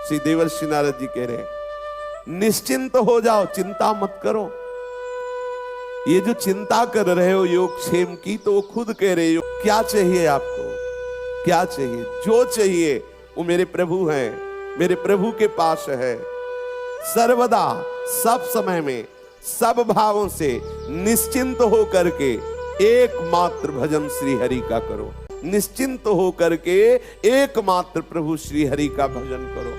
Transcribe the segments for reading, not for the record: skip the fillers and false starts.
श्री देवर्षि नारद जी कह रहे हैं निश्चिंत हो जाओ, चिंता मत करो। ये जो चिंता कर रहे हो योगक्षेम की, तो वो खुद कह रहे हो क्या चाहिए आपको, क्या चाहिए? जो चाहिए वो मेरे प्रभु हैं, मेरे प्रभु के पास है। सर्वदा सब समय में सब भावों से निश्चिंत हो करके एकमात्र भजन श्री हरि का करो। निश्चिंत हो करके एकमात्र प्रभु श्री हरि का भजन करो।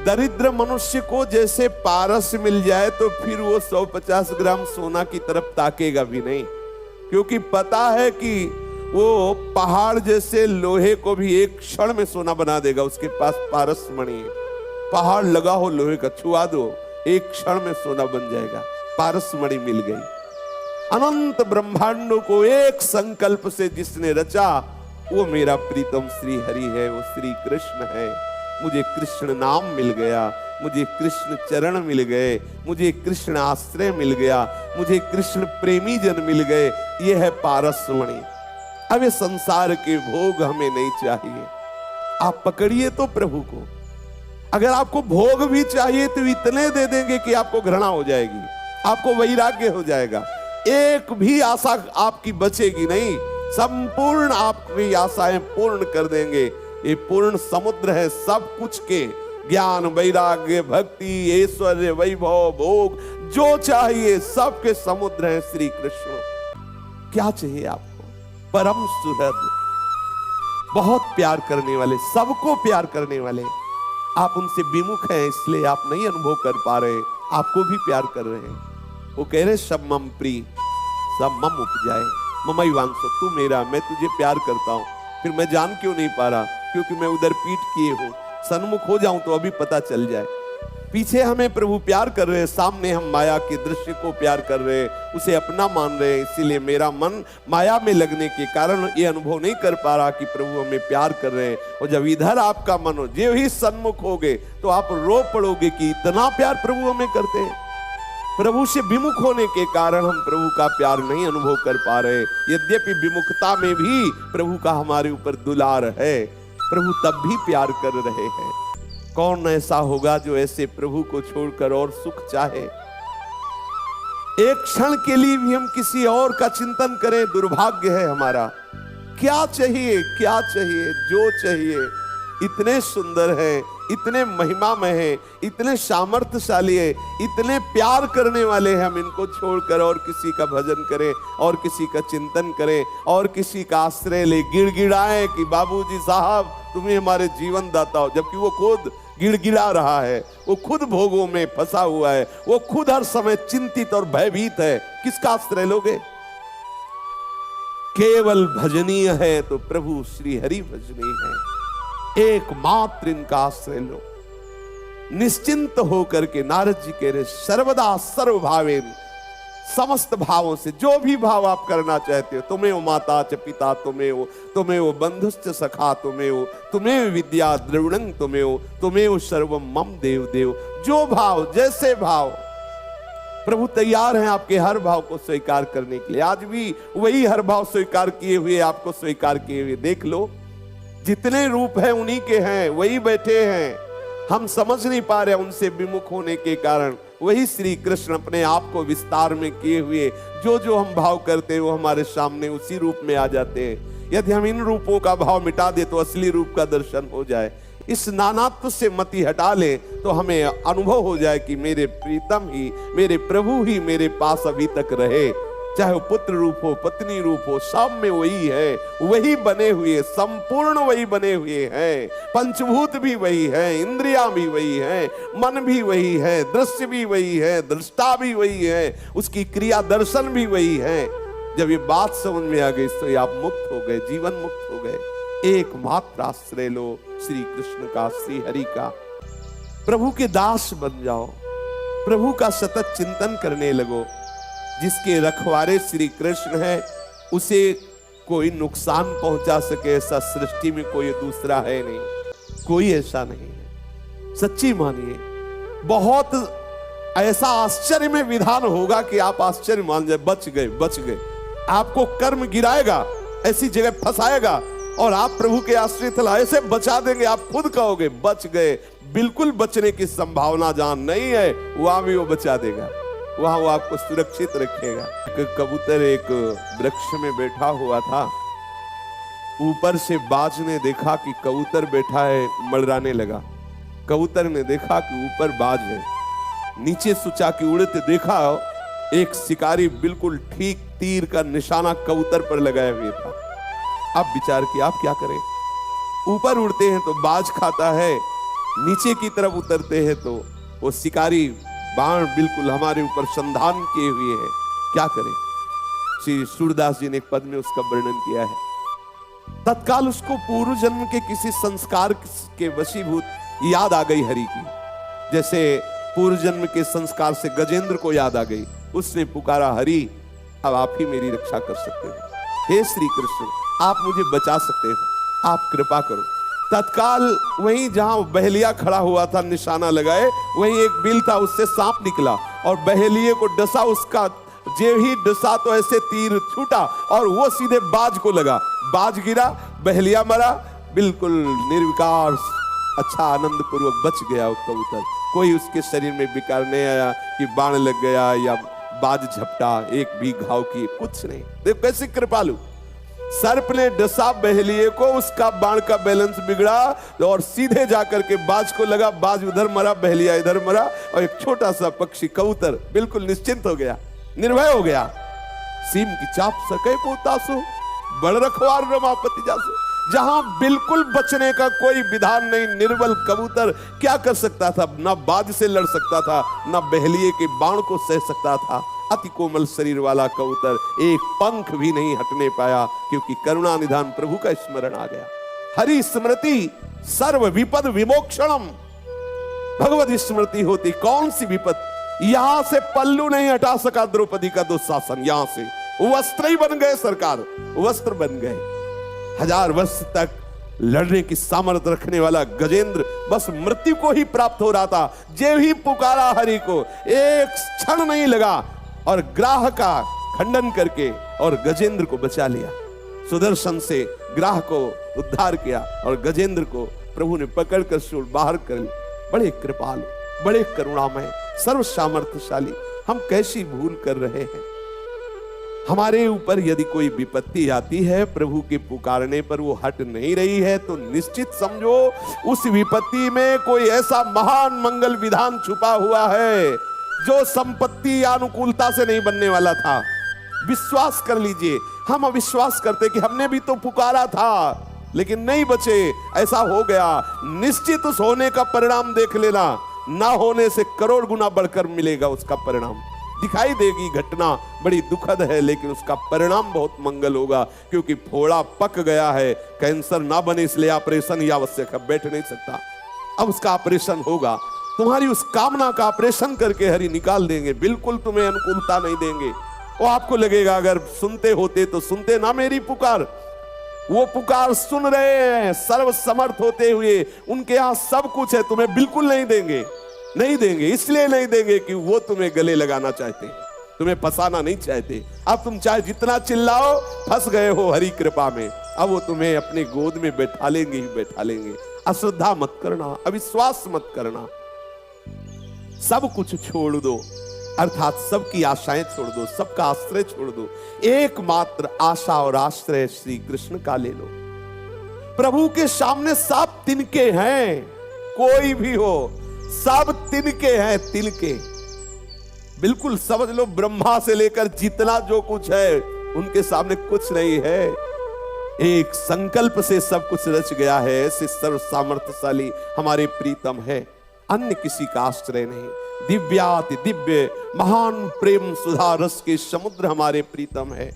दरिद्र मनुष्य को जैसे पारस मिल जाए तो फिर वो 150 ग्राम सोना की तरफ ताकेगा भी नहीं, क्योंकि पता है कि वो पहाड़ जैसे लोहे को भी एक क्षण में सोना बना देगा। उसके पास पारस मणि है, पहाड़ लगा हो लोहे का, छुआ दो एक क्षण में सोना बन जाएगा। पारस मणि मिल गई। अनंत ब्रह्मांडों को एक संकल्प से जिसने रचा वो मेरा प्रीतम श्री हरि है, वो श्री कृष्ण है। मुझे कृष्ण नाम मिल गया, मुझे कृष्ण चरण मिल गए, मुझे कृष्ण आश्रय मिल गया, मुझे कृष्ण प्रेमी जन मिल गए। ये है पारस मणि। अब ये संसार के भोग हमें नहीं चाहिए। आप पकड़िए तो प्रभु को। अगर आपको भोग भी चाहिए तो इतने दे देंगे कि आपको घृणा हो जाएगी, आपको वैराग्य हो जाएगा, एक भी आशा आपकी बचेगी नहीं। संपूर्ण आपकी आशाएं पूर्ण कर देंगे। ये पूर्ण समुद्र है सब कुछ के, ज्ञान वैराग्य भक्ति ऐश्वर्य वैभव भोग जो चाहिए सबके समुद्र है श्री कृष्ण। क्या चाहिए आपको? परम सुहृद, बहुत प्यार करने वाले, सबको प्यार करने वाले। आप उनसे विमुख हैं इसलिए आप नहीं अनुभव कर पा रहे, आपको भी प्यार कर रहे हैं। वो कह रहे सब मम प्रिय सब मम उपजाए ममई वांसो, तू मेरा, मैं तुझे प्यार करता हूं। फिर मैं जान क्यों नहीं पा रहा? क्योंकि मैं उधर पीठ किए हूं। सन्मुख हो जाऊं तो अभी पता चल जाए। पीछे हमें प्रभु प्यार कर रहे हैं, सामने हम माया के दृश्य को प्यार कर रहे हैं, उसे अपना मान रहे हैं। इसीलिए मेरा मन माया में लगने के कारण ये अनुभव नहीं कर पा रहा कि प्रभु हमें प्यार कर रहे हैं। और जब इधर आपका मन हो, जो ही सन्मुख होगे तो आप रो पड़ोगे कि इतना प्यार प्रभु हमें करते हैं। प्रभु से विमुख होने के कारण हम प्रभु का प्यार नहीं अनुभव कर पा रहे। यद्यपि विमुखता में भी प्रभु का हमारे ऊपर दुलार है, प्रभु तब भी प्यार कर रहे हैं। कौन ऐसा होगा जो ऐसे प्रभु को छोड़कर और सुख चाहे? एक क्षण के लिए भी हम किसी और का चिंतन करें, दुर्भाग्य है हमारा। क्या चाहिए, क्या चाहिए? जो चाहिए। इतने सुंदर हैं, इतने महिमामय हैं, इतने सामर्थ्यशाली है, इतने प्यार करने वाले हैं। हम इनको छोड़कर और किसी का भजन करें, और किसी का चिंतन करें, और किसी का आश्रय ले, गिड़गिड़ाएं कि बाबूजी साहब तुम्हें हमारे जीवन दाता हो, जबकि वो खुद गिड़गिड़ा रहा है, वो खुद भोगों में फंसा हुआ है, वो खुद हर समय चिंतित और भयभीत है। किसका आश्रय लोगे? केवल भजनीय है तो प्रभु श्री हरि भजनीय है। एकमात्र इनका आश्रय लो। निश्चिंत होकर के नारद जी कह रहे सर्वदा सर्वभावेन, समस्त भावों से जो भी भाव आप करना चाहते हो। तुम्हें वो माता च पिता, तुम्हें वो बंधुश्च सखा, तुम्हें विद्या द्रविणं, तुम्हें वो सर्वम मम देव देव। जो भाव, जैसे भाव, प्रभु तैयार हैं आपके हर भाव को स्वीकार करने के लिए। आज भी वही हर भाव स्वीकार किए हुए, आपको स्वीकार किए हुए। देख लो, जितने रूप हैं उन्हीं के हैं, वही बैठे हैं। हम समझ नहीं पा रहे उनसे विमुख होने के कारण। वही श्री कृष्ण अपने आप को विस्तार में किए हुए, जो जो हम भाव करते हैं वो हमारे सामने उसी रूप में आ जाते हैं। यदि हम इन रूपों का भाव मिटा दे तो असली रूप का दर्शन हो जाए। इस नानात्व से मति हटा ले तो हमें अनुभव हो जाए कि मेरे प्रीतम ही, मेरे प्रभु ही मेरे पास अभी तक रहे। चाहे वो पुत्र रूप हो, पत्नी रूप हो, सब में वही है, वही बने हुए, संपूर्ण वही बने हुए हैं। पंचभूत भी वही है, इंद्रियां भी वही है, मन भी वही है, दृश्य भी वही है, दृष्टा भी वही है, उसकी क्रिया दर्शन भी वही है। जब ये बात समझ में आ गई तो आप मुक्त हो गए, जीवन मुक्त हो गए। एकमात्र आश्रय लो श्री कृष्ण का, श्री हरि का। प्रभु के दास बन जाओ, प्रभु का सतत चिंतन करने लगो। जिसके रखवारे श्री कृष्ण है उसे कोई नुकसान पहुंचा सके ऐसा सृष्टि में कोई दूसरा है नहीं, कोई ऐसा नहीं है। सच्ची मानिए, बहुत ऐसा आश्चर्य में विधान होगा कि आप आश्चर्य मान जाए, बच गए, बच गए। आपको कर्म गिराएगा, ऐसी जगह फंसाएगा और आप प्रभु के आश्रित ऐसे बचा देंगे, आप खुद कहोगे बच गए। बिल्कुल बचने की संभावना जहां नहीं है वहां भी वो बचा देगा, वहां वो आपको सुरक्षित रखेगा। कबूतर एक वृक्ष में बैठा हुआ था, ऊपर से बाज ने देखा कि कबूतर बैठा है, मड़राने लगा। कबूतर ने देखा कि ऊपर बाज है, नीचे सोचा कि उड़ते देखा एक शिकारी बिल्कुल ठीक तीर का निशाना कबूतर पर लगाए हुए था। अब विचार किया आप क्या करें, ऊपर उड़ते हैं तो बाज खाता है, नीचे की तरफ उतरते हैं तो वो शिकारी बाण बिल्कुल हमारे ऊपर संधान किए हुए है, क्या करें। श्री सूरदास जी ने एक पद में उसका वर्णन किया है। तत्काल उसको पूर्व जन्म के किसी संस्कार के वशीभूत याद आ गई हरि की, जैसे पूर्व जन्म के संस्कार से गजेंद्र को याद आ गई। उसने पुकारा, हरि अब आप ही मेरी रक्षा कर सकते हो, हे श्री कृष्ण आप मुझे बचा सकते हो, आप कृपा करो। तत्काल वहीं जहां बहेलिया खड़ा हुआ था निशाना लगाए, वहीं एक बिल था, उससे सांप निकला और बहेलिए को डसा। उसका जे ही डसा तो ऐसे तीर छूटा और वो सीधे बाज को लगा, बाज गिरा, बहेलिया मरा, बिल्कुल निर्विकार अच्छा आनंद पूर्वक बच गया वो कबूतर। कोई उसके शरीर में विकार नहीं आया कि बाण लग गया या बाज झपटा, एक भी घाव की, कुछ नहीं। देखो कैसी कृपालु, सर्प ने डसा बहेलिए को, उसका बाण का बैलेंस बिगड़ा और सीधे जाकर के बाज को लगा, बाज उधर मरा, बहेलिया इधर मरा और एक छोटा सा पक्षी कबूतर बिल्कुल निश्चिंत हो गया, निर्भय हो गया। सीम की चाप सके पोतासु, बड़ रखवार रमापति जासु। जहां बिल्कुल बचने का कोई विधान नहीं, निर्बल कबूतर क्या कर सकता था, ना बाज से लड़ सकता था, ना बहेलिए के बाण को सह सकता था। अति कोमल शरीर वाला कबूतर एक पंख भी नहीं हटने पाया, क्योंकि करुणा निधान प्रभु का स्मरण आ गया। हरि स्मृति सर्व विपद विमोक्षणम, भगवत स्मृति होती कौन सी विपद। यहां से पल्लू नहीं हटा सका द्रौपदी का दुशासन, यहां से वस्त्र ही बन गए, सरकार वस्त्र बन गए। 1000 वर्ष तक लड़ने की सामर्थ्य रखने वाला गजेंद्र बस मृत्यु को ही प्राप्त हो रहा था। जे ही पुकारा हरि को, एक क्षण नहीं लगा और ग्राह का खंडन करके और गजेंद्र को बचा लिया। सुदर्शन से ग्राह को उद्धार किया और गजेंद्र को प्रभु ने पकड़कर शूल बाहर कर लिया। बड़े कृपालु, बड़े करुणामय, सर्व सामर्थ्यशाली। हम कैसी भूल कर रहे हैं। हमारे ऊपर यदि कोई विपत्ति आती है, प्रभु के पुकारने पर वो हट नहीं रही है, तो निश्चित समझो उस विपत्ति में कोई ऐसा महान मंगल विधान छुपा हुआ है जो संपत्ति या अनुकूलता से नहीं बनने वाला था। विश्वास कर लीजिए, हम अविश्वास करते कि हमने भी तो पुकारा था लेकिन नहीं बचे, ऐसा हो गया। निश्चित उस होने का परिणाम देख लेना, ना होने से करोड़ गुना बढ़कर मिलेगा उसका परिणाम। दिखाई देगी घटना बड़ी दुखद है, लेकिन उसका परिणाम बहुत मंगल होगा, क्योंकि फोड़ा पक गया है। कैंसर ना बने इसलिए ऑपरेशन ही आवश्यक है, बैठ नहीं सकता। अब उसका ऑपरेशन होगा, तुम्हारी उस कामना का ऑपरेशन करके हरि निकाल देंगे। बिल्कुल तुम्हें अनुकूलता नहीं देंगे। वो आपको लगेगा अगर सुनते होते तो सुनते ना मेरी पुकार। वो पुकार सुन रहे हैं, सर्व समर्थ होते हुए, उनके यहां सब कुछ है, तुम्हें बिल्कुल नहीं देंगे। नहीं देंगे इसलिए नहीं देंगे कि वो तुम्हें गले लगाना चाहते हैं, तुम्हें फंसाना नहीं चाहते। अब तुम चाहे जितना चिल्लाओ, फंस गए हो हरि कृपा में। अब वो तुम्हें अपनी गोद में बैठा लेंगे ही बैठा लेंगे। अश्रद्धा मत करना, अविश्वास मत करना, सब कुछ छोड़ दो, अर्थात सबकी आशाएं छोड़ दो, सबका आश्रय छोड़ दो। एकमात्र आशा और आश्रय श्री कृष्ण का ले लो। प्रभु के सामने सब तिनके हैं, कोई भी हो सब तिनके हैं, तिनके। बिल्कुल समझ लो, ब्रह्मा से लेकर जितना जो कुछ है उनके सामने कुछ नहीं है। एक संकल्प से सब कुछ रच गया है। ऐसे सर्व सामर्थ्यशाली हमारे प्रीतम है, अन्य किसी का आश्रय नहीं। दिव्याति दिव्य महान प्रेम सुधा रस के समुद्र हमारे प्रीतम है।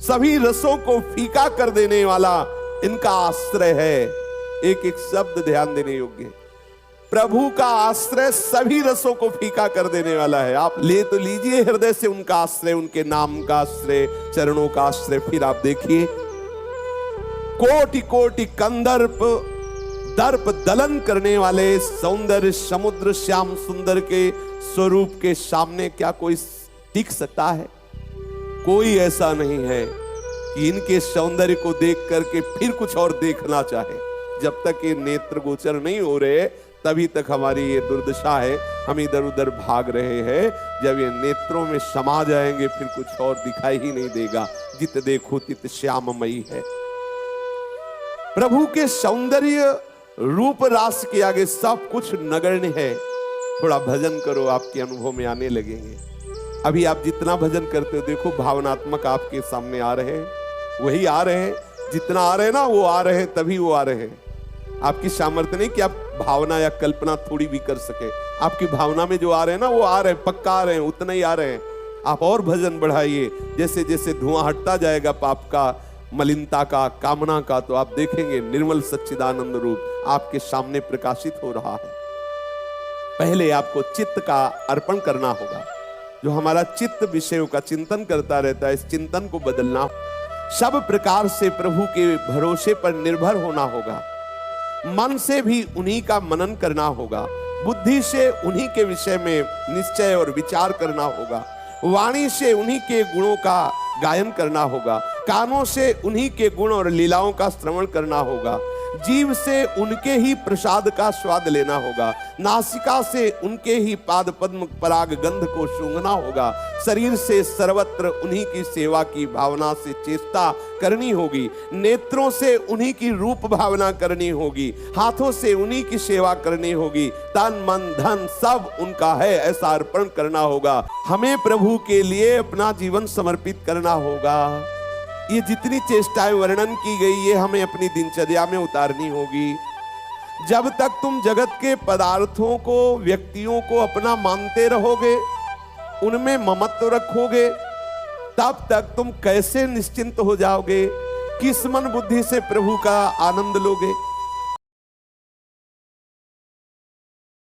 सभी रसों को फीका कर देने वाला इनका आश्रय है। एक एक शब्द ध्यान देने योग्य। प्रभु का आश्रय सभी रसों को फीका कर देने वाला है। आप ले तो लीजिए हृदय से उनका आश्रय, उनके नाम का आश्रय, चरणों का आश्रय। फिर आप देखिए, कोटि कोटि कंदर्प दर्प दलन करने वाले सौंदर्य समुद्र श्याम सुंदर के स्वरूप के सामने क्या कोई टिक सकता है? कोई ऐसा नहीं है कि इनके सौंदर्य को देख करके फिर कुछ और देखना चाहे। जब तक ये नेत्र गोचर नहीं हो रहे तभी तक हमारी ये दुर्दशा है, हम इधर उधर भाग रहे हैं। जब ये नेत्रों में समा जाएंगे फिर कुछ और दिखाई ही नहीं देगा। जित देखो तित श्याममयी है। प्रभु के सौंदर्य रूप रास के आगे सब कुछ नगण्य है। थोड़ा भजन करो, आपके अनुभव में आने लगेंगे। अभी आप जितना भजन करते हो देखो, भावनात्मक आपके सामने आ रहे हैं, वही आ रहे हैं। जितना आ रहे हैं ना वो आ रहे हैं, तभी वो आ रहे हैं। आपकी सामर्थ्य नहीं कि आप भावना या कल्पना थोड़ी भी कर सके। आपकी भावना में जो आ रहे हैं ना वो आ रहे हैं, पक्का आ रहे हैं, उतना ही आ रहे हैं। आप और भजन बढ़ाइए। जैसे जैसे धुआं हटता जाएगा पाप का, मलिनता का, कामना का, तो आप देखेंगे निर्मल सच्चिदानंद रूप आपके सामने प्रकाशित हो रहा है। पहले आपको चित्त का अर्पण करना होगा। जो हमारा चित्त विषयों का चिंतन करता रहता है, इस चिंतन को बदलना, सब प्रकार से प्रभु के भरोसे पर निर्भर होना होगा। मन से भी उन्हीं का मनन करना होगा, बुद्धि से उन्हीं के विषय में निश्चय और विचार करना होगा, वाणी से उन्हीं के गुणों का गायन करना होगा, कानों से उन्हीं के गुण और लीलाओं का श्रवण करना होगा, जीभ से उनके ही प्रसाद का स्वाद लेना होगा, नासिका से उनके ही पाद पद्म पराग गंध को सूंघना होगा, शरीर से सर्वत्र उन्हीं की सेवा की भावना से चेष्टा करनी होगी, नेत्रों से उन्हीं की रूप भावना करनी होगी, हाथों से उन्हीं की सेवा करनी होगी, तन मन धन सब उनका है ऐसा अर्पण करना होगा। हमें प्रभु के लिए अपना जीवन समर्पित करना होगा। ये जितनी चेष्टाएं वर्णन की गई ये हमें अपनी दिनचर्या में उतारनी होगी। जब तक तुम जगत के पदार्थों को, व्यक्तियों को अपना मानते रहोगे, उनमें ममत्व रखोगे, तब तक तुम कैसे निश्चिंत हो जाओगे? किस मन बुद्धि से प्रभु का आनंद लोगे?